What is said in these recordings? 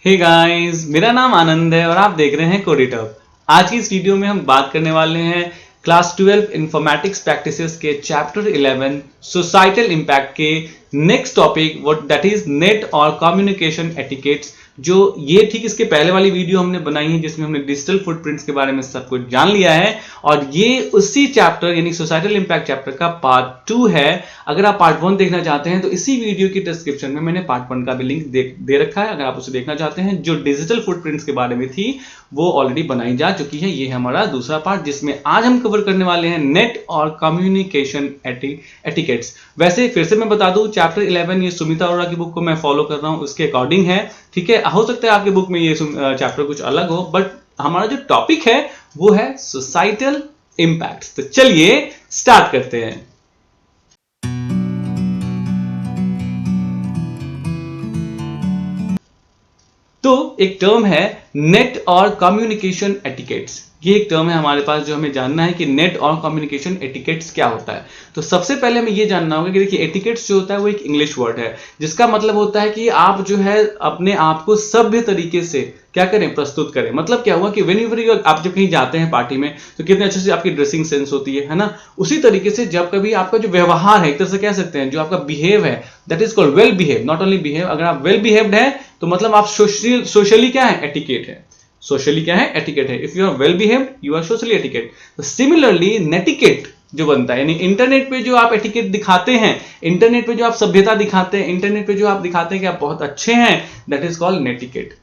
Hey guys, मेरा नाम आनंद है और आप देख रहे हैं कोडिटअप। आज की इस वीडियो में हम बात करने वाले हैं क्लास 12 इंफॉर्मेटिक्स प्रैक्टिसेस के चैप्टर 11 सोसाइटल इम्पैक्ट के next topic what that is net और कम्युनिकेशन एटिकेट्स। जो ये ठीक इसके पहले वाली वीडियो हमने बनाई है जिसमें हमने डिजिटल फुटप्रिंट्स के बारे में सब कुछ जान लिया है और ये उसी चैप्टर यानी सोसाइटल इम्पैक्ट चैप्टर का पार्ट 2 है। अगर आप पार्ट 1 देखना चाहते हैं तो इसी वीडियो की डिस्क्रिप्शन में मैंने पार्ट 1 का भी लिंक दे रखा है। अगर आप उसे देखना चाहते हैं, जो डिजिटल फुटप्रिंट्स के बारे में थी वो ऑलरेडी बनाई जा चुकी है। ये है हमारा दूसरा पार्ट जिसमें आज हम कवर करने वाले हैं नेट और कम्युनिकेशन एटिकेट्स। वैसे फिर से मैं बता दूं, चैप्टर 11 ये सुमिता अरोड़ा की बुक को मैं फॉलो कर रहा हूं, उसके अकॉर्डिंग है। ठीक है, हो सकता है आपके बुक में ये चैप्टर कुछ अलग हो, बट हमारा जो टॉपिक है वो है सोसाइटल इम्पैक्ट्स। तो चलिए स्टार्ट करते हैं। तो एक टर्म है नेट और कम्युनिकेशन एटिकेट्स। ये एक टर्म है हमारे पास जो हमें जानना है कि नेट और कम्युनिकेशन एटिकेट्स क्या होता है। तो सबसे पहले हमें ये जानना होगा कि देखिए एटिकेट्स जो होता है वो एक इंग्लिश वर्ड है जिसका मतलब होता है कि आप जो है अपने आप को सभ्य तरीके से क्या करें, प्रस्तुत करें। मतलब क्या हुआ कि व्हेनेवर आप जब कहीं जाते हैं पार्टी में तो कितने अच्छे से आपकी ड्रेसिंग सेंस होती है ना। उसी तरीके से जब कभी आपका जो व्यवहार है, एक तरह से कह सकते हैं जो आपका बिहेव है, that is called well behave, not only behave. अगर आप वेल बिहेव्ड है तो मतलब आप सोशली क्या है, एटिकेट है। सोशली क्या है, एटिकेट है। If you are well behaved you are socially etiquette. तो सिमिलरली नेटिकेट जो बनता है यानी इंटरनेट पे जो आप एटिकेट दिखाते हैं, इंटरनेट पे जो आप सभ्यता दिखाते हैं, इंटरनेट पे जो आप दिखाते हैं कि आप बहुत अच्छे हैं, that is called netiquette.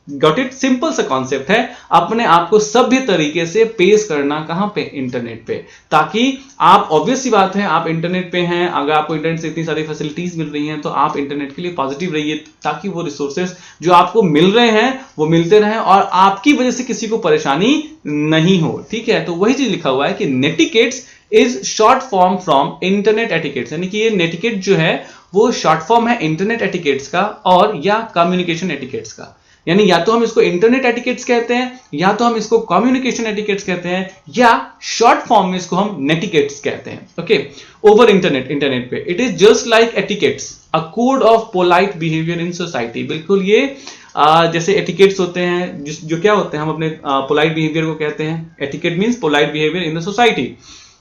Got it? Simple सा कॉन्सेप्ट है, अपने आप को सभ्य तरीके से पेश करना। कहां पे? इंटरनेट पे। ताकि आप, ऑब्वियस सी बात है, आप इंटरनेट पे हैं, अगर आपको इंटरनेट से इतनी सारी फैसिलिटीज मिल रही हैं तो आप इंटरनेट के लिए पॉजिटिव रहिए ताकि वो रिसोर्सेज जो आपको मिल रहे हैं वो मिलते रहें और आपकी वजह से किसी को परेशानी नहीं हो। ठीक है, तो वही चीज लिखा हुआ है कि netiquettes is short form from internet etiquettes, यानी कि ये नेटिकेट जो है वो शॉर्ट फॉर्म है इंटरनेट एटिकेट्स का और या कम्युनिकेशन एटिकेट्स का। यानी या तो हम इसको इंटरनेट एटिकेट्स कहते हैं या तो हम इसको कम्युनिकेशन एटिकेट्स कहते हैं या शॉर्ट फॉर्म में इसको हम नेटिकेट्स कहते हैं। ओके, ओवर इंटरनेट पे it is just like etiquettes, a code of polite behaviour in society. बिल्कुल ये जैसे एटिकेट्स होते हैं जो क्या होते हैं, हम अपने पोलाइट बिहेवियर को कहते हैं। Etiquette means polite behaviour in the society.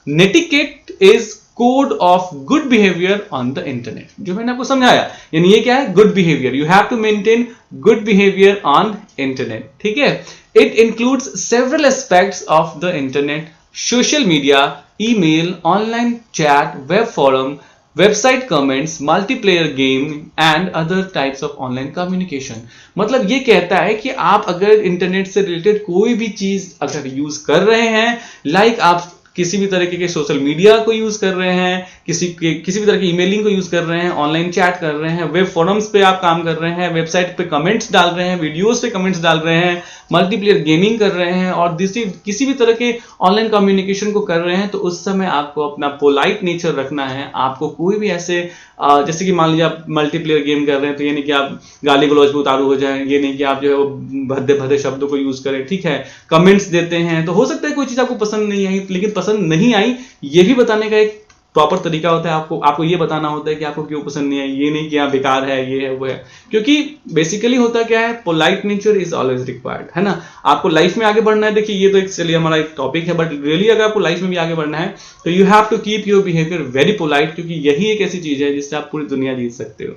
Netiquette is code of good behaviour on the internet, जो मैंने आपको समझाया। यानी ये क्या है, good behaviour. You have to maintain good behaviour on internet. ठीक है, it includes several aspects of the internet, social media, email, online chat, web forum, website comments, multiplayer game and other types of online communication. मतलब ये कहता है कि आप अगर internet से रिलेटेड कोई भी चीज अगर यूज कर रहे हैं, लाइक आप किसी भी तरीके के सोशल मीडिया को यूज कर रहे हैं, किसी भी तरह की ईमेलिंग को यूज कर रहे हैं, ऑनलाइन चैट कर रहे हैं, वेब फोरम्स पे आप काम कर रहे हैं, वेबसाइट पे कमेंट्स डाल रहे हैं, वीडियोस पे कमेंट्स डाल रहे हैं, मल्टीप्लेयर गेमिंग कर रहे हैं और किसी भी तरह के ऑनलाइन कम्युनिकेशन को कर रहे हैं, तो उस समय आपको अपना पोलाइट नेचर रखना है। आपको कोई भी ऐसे जैसे कि मान लीजिए आप मल्टीप्लेयर गेम कर रहे हैं तो ये नहीं कि आप गाली गलौज पे उतारू हो जाए, ये नहीं कि आप जो है वो भद्दे भद्दे शब्दों को यूज करें। ठीक है, कमेंट्स देते हैं तो हो सकता है कोई चीज आपको पसंद नहीं आई, लेकिन पसंद नहीं आई ये भी बताने का एक प्रॉपर तरीका होता है। आपको ये बताना होता है कि आपको क्यों पसंद नहीं आई, ये नहीं कि आप बेकार है, ये है वो है। क्योंकि बेसिकली होता क्या है, polite nature is always required, है ना। आपको लाइफ में आगे बढ़ना है, देखिए ये तो एक चलिए हमारा एक टॉपिक है, बट रियली अगर आपको लाइफ में भी आगे बढ़ना है तो you have to keep your behaviour very polite, क्योंकि यही एक ऐसी चीज है जिससे आप पूरी दुनिया जीत सकते हो।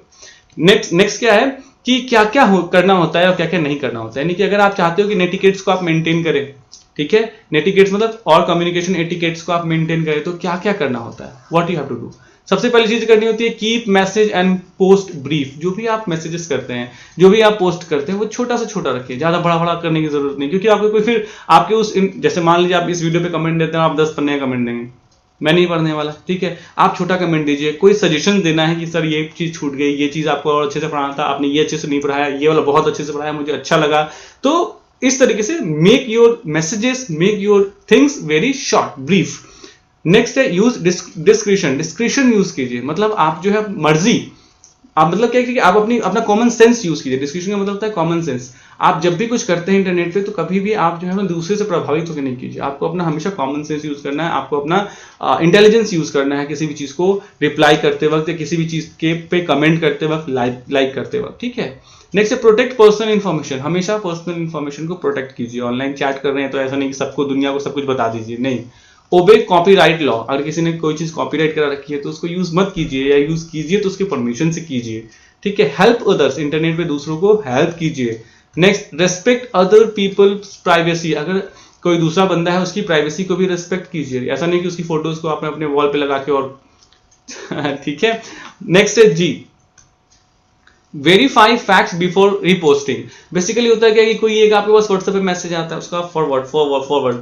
नेक्स्ट क्या है कि क्या क्या करना होता है और क्या क्या नहीं करना होता है। यानी कि अगर आप चाहते हो कि नेटिकेट्स को आप मेंटेन करें, ठीक है, नेटिकेट्स मतलब और कम्युनिकेशन एटिकेट्स को आप मेंटेन करें, तो क्या क्या करना होता है, what you have to do. सबसे पहली चीज करनी होती है, keep message and post brief. जो भी आप मैसेजेस करते हैं, जो भी आप पोस्ट करते हैं, वो छोटा से छोटा रखिए, ज्यादा बड़ा बड़ा करने की जरूरत नहीं। क्योंकि आपको कोई फिर आपके उस जैसे मान लीजिए आप इस वीडियो पे कमेंट देते हैं, आप 10 पन्ने का कमेंट देंगे, मैं नहीं पढ़ने वाला। ठीक है, आप छोटा कमेंट दीजिए। कोई सजेशन देना है कि सर ये चीज छूट गई, ये चीज आपको और अच्छे से पढ़ाना था, आपने ये अच्छे से नहीं पढ़ाया, ये वाला बहुत अच्छे से पढ़ाया, मुझे अच्छा लगा। तो इस तरीके से make your messages, make your things very short, brief. Next है यूज डिस्क्रिशन यूज कीजिए। मतलब आप जो है मर्जी, आप मतलब क्या कि आप अपना कॉमन सेंस यूज कीजिए। डिस्क्रिप्शन का मतलब होता है कॉमन सेंस। आप जब भी कुछ करते हैं इंटरनेट पे तो कभी भी आप जो है ना दूसरे से प्रभावित होकर नहीं कीजिए। आपको अपना हमेशा कॉमन सेंस यूज करना है, आपको अपना इंटेलिजेंस यूज करना है किसी भी चीज को रिप्लाई करते वक्त या किसी भी चीज के पे कमेंट करते वक्त, लाइक करते वक्त। ठीक है, नेक्स्ट है प्रोटेक्ट पर्सनल इन्फॉर्मेशन, हमेशा पर्सनल इन्फॉर्मेशन को प्रोटेक्ट कीजिए। ऑनलाइन चैट कर रहे हैं तो ऐसा नहीं कि सबको, दुनिया को सब कुछ बता दीजिए, नहीं। ओबे कॉपीराइट लॉ, अगर किसी ने कोई चीज कॉपीराइट करा रखी है तो उसको यूज मत कीजिए, या यूज कीजिए तो उसके परमिशन से कीजिए, ठीक है। हेल्प अदर्स, इंटरनेट पे दूसरों को हेल्प कीजिए। Next, respect other people's privacy, अगर कोई दूसरा बंदा है उसकी प्राइवेसी को भी रेस्पेक्ट कीजिए, ऐसा नहीं कि उसकी फोटोज को आपने अपने वॉल पे लगा के और ठीक है। नेक्स्ट है जी, verify facts before reposting. Basically होता है क्या कि कोई एक आपके पास व्हाट्सएप पे मैसेज आता है, उसका फॉरवर्ड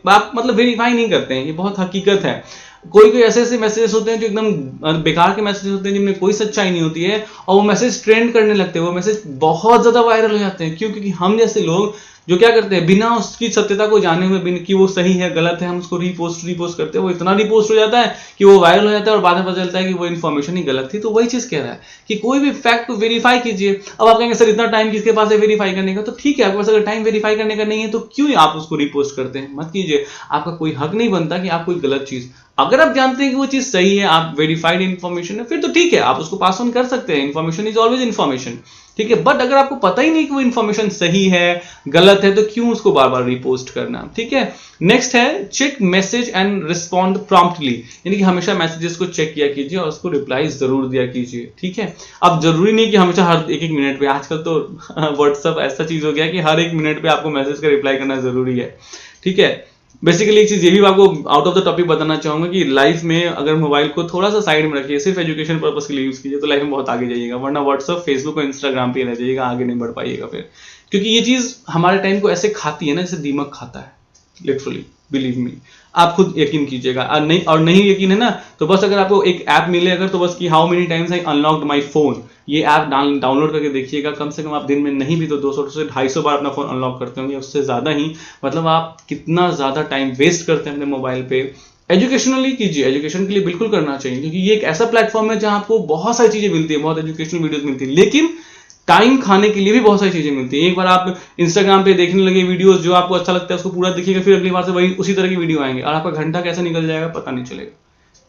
आप मतलब वेरीफाई नहीं करते हैं, ये बहुत हकीकत है। कोई कोई ऐसे ऐसे मैसेजेस होते हैं जो एकदम बेकार के मैसेजेस होते हैं जिनमें कोई सच्चाई नहीं होती है, और वो मैसेज ट्रेंड करने लगते हैं, वो मैसेज बहुत ज्यादा वायरल हो जाते हैं। क्यों? क्योंकि हम जैसे लोग जो क्या करते हैं, बिना उसकी सत्यता को जाने हुए कि वो सही है गलत है, हम उसको रिपोस्ट करते हैं, वो इतना रिपोस्ट हो जाता है कि वो वायरल हो जाता है और बाद में पता चलता है कि वो इन्फॉर्मेशन ही गलत थी। तो वही चीज कह रहा है कि कोई भी फैक्ट को वेरीफाई कीजिए। अब आप कहेंगे सर इतना टाइम किसके पास है वेरीफाई करने का, तो ठीक है, आपके पास अगर टाइम वेरीफाई करने का नहीं है तो क्यों आप उसको रिपोस्ट करते हैं? मत कीजिए, आपका कोई हक नहीं बनता कि आप कोई गलत चीज, अगर आप जानते हैं कि वो चीज सही है, आप वेरीफाइड इन्फॉर्मेशन है, फिर तो ठीक है, आप उसको पास ऑन कर सकते हैं। इन्फॉर्मेशन इज ऑलवेज इन्फॉर्मेशन, ठीक है। बट अगर आपको पता ही नहीं कि वो इन्फॉर्मेशन सही है गलत है, तो क्यों उसको बार बार रिपोस्ट करना, ठीक है। नेक्स्ट है check message and respond promptly, यानी कि हमेशा मैसेजेस को चेक किया कीजिए और उसको रिप्लाई जरूर दिया कीजिए, ठीक है। अब जरूरी नहीं कि हमेशा हर एक एक मिनट पे, आजकल तो व्हाट्सएप ऐसा चीज हो गया कि हर एक मिनट पे आपको मैसेज का रिप्लाई करना जरूरी है, ठीक है। बेसिकली एक चीज ये भी आपको आउट ऑफ द टॉपिक बताना चाहूंगा कि लाइफ में अगर मोबाइल को थोड़ा सा साइड में रखिए, सिर्फ एजुकेशन पर्पस के लिए यूज कीजिए, तो लाइफ में बहुत आगे जाइएगा। वरना व्हाट्सएप, फेसबुक और इंस्टाग्राम पे रह जाइएगा, आगे नहीं बढ़ पाइएगा फिर, क्योंकि ये चीज हमारे टाइम को ऐसे खाती है ना जैसे दीमक खाता है, लिटरली, बिलीव मी। आप खुद यकीन कीजिएगा, और नहीं यकीन है ना, तो बस अगर आपको एक ऐप मिले अगर, तो बस कि how many times I unlocked my phone, ये ऐप डाउनलोड करके देखिएगा। कम से कम आप दिन में नहीं भी तो 200 से 250 बार अपना फोन अनलॉक करते होंगे, उससे ज्यादा ही। मतलब आप कितना ज्यादा टाइम वेस्ट करते हैं अपने मोबाइल पे। एजुकेशनली कीजिए, एजुकेशन के लिए बिल्कुल करना चाहिए, क्योंकि ये एक ऐसा प्लेटफॉर्म है जहां आपको बहुत सारी चीजें मिलती है, बहुत एजुकेशनल वीडियोस मिलती है, लेकिन टाइम खाने के लिए भी बहुत सारी चीजें मिलती है। एक बार आप इंस्टाग्राम पे देखने लगे वीडियोस, जो आपको अच्छा लगता है उसको पूरा देखिएगा, फिर अगली बार से वही उसी तरह की वीडियो आएंगे और आपका घंटा कैसे निकल जाएगा पता नहीं चलेगा,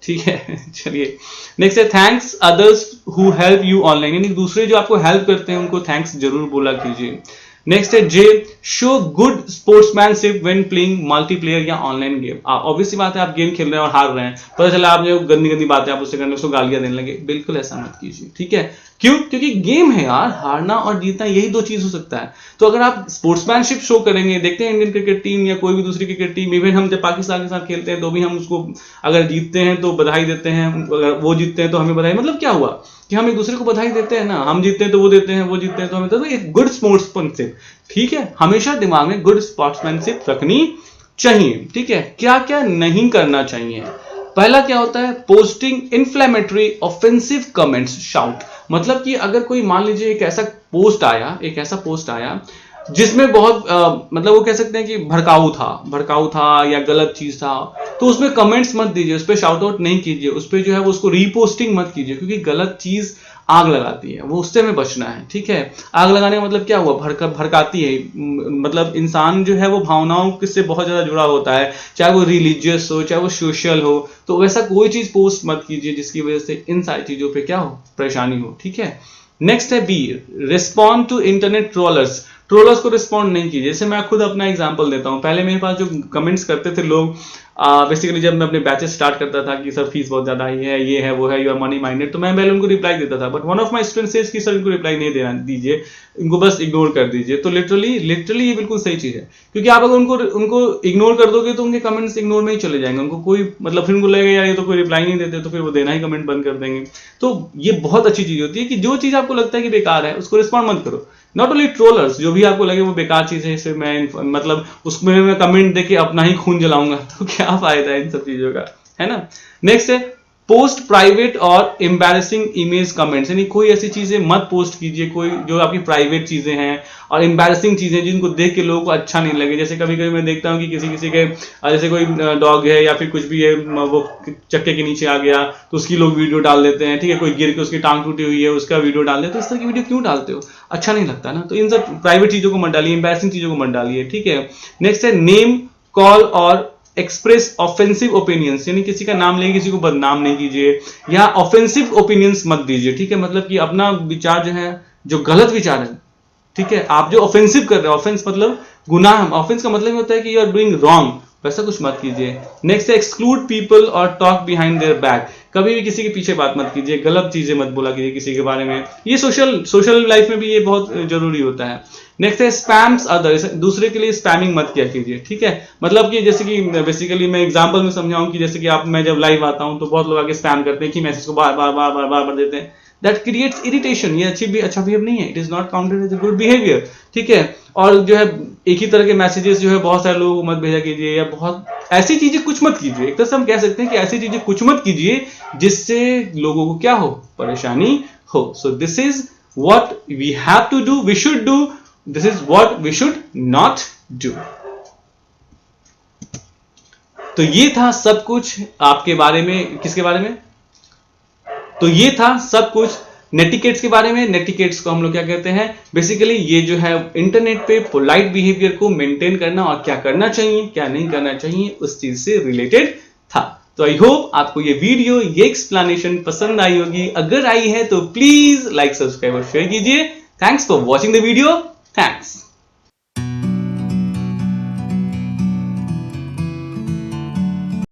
ठीक है। चलिए नेक्स्ट है thanks others who help you online, यानी दूसरे जो आपको हेल्प करते हैं उनको थैंक्स जरूर बोला कीजिए। नेक्स्ट है J, show good sportsmanship when playing multiplayer या ऑनलाइन गेम। ऑब्वियसली बात है, आप गेम खेल रहे हैं और हार रहे हैं, पता चला आप जो गंदी गंदी बातें आप उससे करने, उसको गालियां देने लगे, बिल्कुल ऐसा मत कीजिए, ठीक है। क्यों? क्योंकि गेम है यार, हारना और जीतना यही दो चीज हो सकता है। तो अगर आप स्पोर्ट्समैनशिप शो करेंगे, देखते हैं इंडियन क्रिकेट टीम या कोई भी दूसरी क्रिकेट टीम, इवन हम जब पाकिस्तान के साथ खेलते हैं तो भी हम उसको अगर जीतते हैं तो बधाई देते हैं, अगर वो जीतते हैं तो हमें बधाई, मतलब क्या हुआ कि हम एक दूसरे को बधाई देते हैं ना, हम जीतते हैं तो वो देते हैं, वो जीतते हैं तो हमें, तो एक गुड स्पोर्ट्समैनशिप, ठीक है। हमेशा दिमाग में गुड स्पोर्ट्समैनशिप रखनी चाहिए, ठीक है। क्या क्या नहीं करना चाहिए? पहला क्या होता है, posting inflammatory offensive comments shout, मतलब कि अगर कोई मान लीजिए एक ऐसा पोस्ट आया जिसमें बहुत मतलब वो कह सकते हैं कि भड़काऊ था या गलत चीज था, तो उसमें कमेंट्स मत दीजिए, उस पर शाउट आउट नहीं कीजिए, उस पर जो है वो उसको रीपोस्टिंग मत कीजिए, क्योंकि गलत चीज आग लगाती है, वो उससे हमें बचना है, ठीक है। आग लगाने का मतलब क्या हुआ, भड़काती है, मतलब इंसान जो है वो भावनाओं से बहुत ज्यादा जुड़ा होता है, चाहे वो रिलीजियस हो चाहे वो सोशल हो, तो वैसा कोई चीज पोस्ट मत कीजिए जिसकी वजह से इन सारी चीजों पे क्या हो, परेशानी हो, ठीक है। नेक्स्ट है be, respond to internet trollers को रिस्पॉन्ड नहीं कीजिए। जैसे मैं खुद अपना एग्जांपल देता हूं, पहले मेरे पास जो कमेंट्स करते थे लोग, बेसिकली जब मैं अपने बैचेस स्टार्ट करता था कि सर फीस बहुत ज्यादा ही है, ये है वो है, यू आर मनी माइंडेड, तो मैं पहले उनको रिप्लाई देता था, but one of my students says कि सर इनको रिप्लाई नहीं देना दीजिए, इनको बस इग्नोर कर दीजिए। तो लिटरली ये बिल्कुल सही चीज है, क्योंकि आप अगर उनको इग्नोर कर दोगे तो उनके कमेंट्स इग्नोर में ही चले जाएंगे, उनको कोई मतलब, फिर उनको लगेगा यार ये तो कोई रिप्लाई नहीं देते, तो फिर वो देना ही कमेंट बंद कर देंगे। तो ये बहुत अच्छी चीज होती है कि जो चीज आपको लगता है कि बेकार है उसको रिस्पॉन्ड मत करो। नॉट ओनली ट्रोलर्स, जो भी आपको लगे वो बेकार चीज है, इसे मैं मतलब उसमें मैं कमेंट देके अपना ही खून जलाऊंगा, तो क्या फायदा है इन सब चीजों का, है ना। नेक्स्ट है पोस्ट प्राइवेट और एम्बैरेसिंग इमेज कमेंट्स, यानी कोई ऐसी चीजें मत पोस्ट कीजिए, कोई जो आपकी प्राइवेट चीजें हैं और एम्बैरेसिंग चीजें जिनको देख के लोगों को अच्छा नहीं लगे। जैसे कभी कभी मैं देखता हूँ कि किसी के जैसे कोई डॉग है या फिर कुछ भी है, वो चक्के के नीचे आ गया तो उसकी लोग वीडियो डाल देते हैं, ठीक है। कोई गिर के उसकी टांग टूटी हुई है उसका वीडियो डाल देते हैं, तो इस तरह की वीडियो क्यों डालते हो, अच्छा नहीं लगता ना। तो इन सब प्राइवेट चीजों को मत डालिए, एम्बैरेसिंग चीजों को मत डालिए, ठीक है। नेक्स्ट है नेम कॉल और एक्सप्रेस ऑफेंसिव ओपिनियंस, यानी किसी का नाम लेके किसी को बदनाम नहीं कीजिए या ऑफेंसिव ओपिनियंस मत दीजिए, ठीक है। मतलब कि अपना विचार जो है जो गलत विचार है, ठीक है, आप जो ऑफेंसिव कर रहे हो, ऑफेंस मतलब गुनाह, ऑफेंस का मतलब होता है कि यू आर डूइंग रॉन्ग, वैसा कुछ मत कीजिए। नेक्स्ट है एक्सक्लूड पीपल और टॉक बिहाइंड देयर बैक, कभी भी किसी के पीछे बात मत कीजिए, गलत चीजें मत बोला कीजिए किसी के बारे में, ये सोशल लाइफ में भी ये बहुत जरूरी होता है। नेक्स्ट है स्पैम्स अदर, दूसरे के लिए स्पैमिंग मत किया कीजिए, ठीक है, मतलब कि जैसे कि बेसिकली मैं एग्जांपल में समझाऊं कि जैसे कि आप, मैं जब लाइव आता हूं तो बहुत लोग आगे स्पैम करते हैं कि मैसेज को बार बार बार बार बार बार देते हैं, दैट क्रिएट्स इरिटेशन, ये अच्छा बिहेव नहीं है, it is not counted as a good behaviour, ठीक है। और जो है एक ही तरह के मैसेजेस जो है बहुत सारे लोगों को मत भेजा कीजिए, या बहुत ऐसी चीजें कुछ मत कीजिए, एक तरह से हम कह सकते हैं कि ऐसी चीजें कुछ मत कीजिए जिससे लोगों को क्या हो, परेशानी हो। So this is what we have to do, we should do, this is what we should not do. तो ये था सब कुछ आपके बारे में, किसके बारे में, तो ये था सब कुछ नेटिकेट्स के बारे में। नेटिकेट्स को हम लोग क्या कहते हैं, बेसिकली ये जो है इंटरनेट पे पोलाइट बिहेवियर को मेंटेन करना और क्या करना चाहिए क्या नहीं करना चाहिए उस चीज से रिलेटेड था। तो आई होप आपको ये वीडियो, ये एक्सप्लेनेशन पसंद आई होगी, अगर आई है तो प्लीज लाइक, सब्सक्राइब और शेयर कीजिए। Thanks for watching the video, thanks.